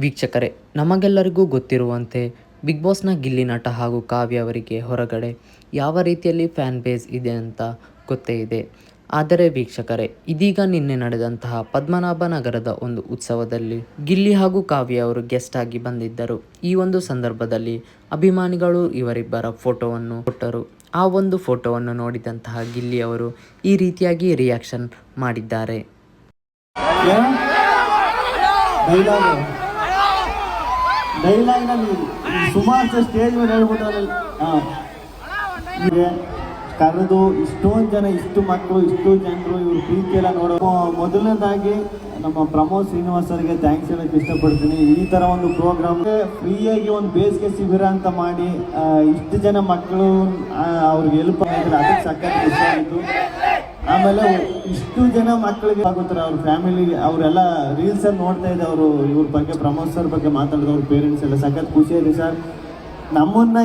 ವೀಕ್ಷಕರೇ, ನಮಗೆಲ್ಲರಿಗೂ ಗೊತ್ತಿರುವಂತೆ ಬಿಗ್ ಬಾಸ್ನ ಗಿಲ್ಲಿ ನಟ ಹಾಗೂ ಕಾವ್ಯ ಅವರಿಗೆ ಹೊರಗಡೆ ಯಾವ ರೀತಿಯಲ್ಲಿ ಫ್ಯಾನ್ ಬೇಸ್ ಇದೆ ಅಂತ ಗೊತ್ತೇ ಇದೆ. ಆದರೆ ವೀಕ್ಷಕರೇ, ಇದೀಗ ನಿನ್ನೆ ನಡೆದಂತಹ ಪದ್ಮನಾಭನಗರದ ಒಂದು ಉತ್ಸವದಲ್ಲಿ ಗಿಲ್ಲಿ ಹಾಗೂ ಕಾವ್ಯ ಅವರು ಗೆಸ್ಟ್ ಆಗಿ ಬಂದಿದ್ದರು. ಈ ಒಂದು ಸಂದರ್ಭದಲ್ಲಿ ಅಭಿಮಾನಿಗಳು ಇವರಿಬ್ಬರ ಫೋಟೋವನ್ನು ಕೊಟ್ಟರು. ಆ ಒಂದು ಫೋಟೋವನ್ನು ನೋಡಿದಂತಹ ಗಿಲ್ಲಿ ಅವರು ಈ ರೀತಿಯಾಗಿ ರಿಯಾಕ್ಷನ್ ಮಾಡಿದ್ದಾರೆ. ಡೈಲಾಗ್ನಲ್ಲಿ ಸುಮಾರು ಸ್ಟೇಜ್ ಮೇಲೆ ಹೇಳ್ಬಿಟ್ಟಲ್ಲಿ ಕರೆದು ಇಷ್ಟೊಂದು ಜನ, ಇಷ್ಟು ಮಕ್ಕಳು, ಇಷ್ಟು ಜನರು ಇವ್ರ ಪ್ರೀತಿ ಎಲ್ಲ ನೋಡೋ ಮೊದಲನೇದಾಗಿ ನಮ್ಮ ಪ್ರಮೋದ್ ಶ್ರೀನಿವಾಸ್ ಅವರಿಗೆ ಥ್ಯಾಂಕ್ಸ್ ಹೇಳಕ್ಕೆ ಇಷ್ಟಪಡ್ತೀನಿ. ಈ ಥರ ಒಂದು ಪ್ರೋಗ್ರಾಮ್ ಫ್ರೀಯಾಗಿ ಒಂದು ಬೇಸಿಗೆ ಶಿಬಿರ ಅಂತ ಮಾಡಿ ಇಷ್ಟು ಜನ ಮಕ್ಕಳು ಅವ್ರಿಗೆ ಹೆಲ್ಪ್ ಆಗಿದ್ರೆ ಅದಕ್ಕೆ ಸಖತ್ ಇಷ್ಟ ಆಯಿತು. ಆಮೇಲೆ ಇಷ್ಟು ಜನ ಮಕ್ಕಳಿಗೆ ಆಗುತ್ತಾರೆ, ಅವ್ರ ಫ್ಯಾಮಿಲಿ ಅವರೆಲ್ಲ ರೀಲ್ಸಲ್ಲಿ ನೋಡ್ತಾ ಇದ್ದೆ, ಅವರು ಇವ್ರ ಬಗ್ಗೆ ಪ್ರಮೋದ್ ಸರ್ ಬಗ್ಗೆ ಮಾತಾಡಿದವ್ರ ಪೇರೆಂಟ್ಸ್ ಎಲ್ಲ ಸಖತ್ ಖುಷಿ ಇದೆ ಸರ್. ನಮ್ಮನ್ನ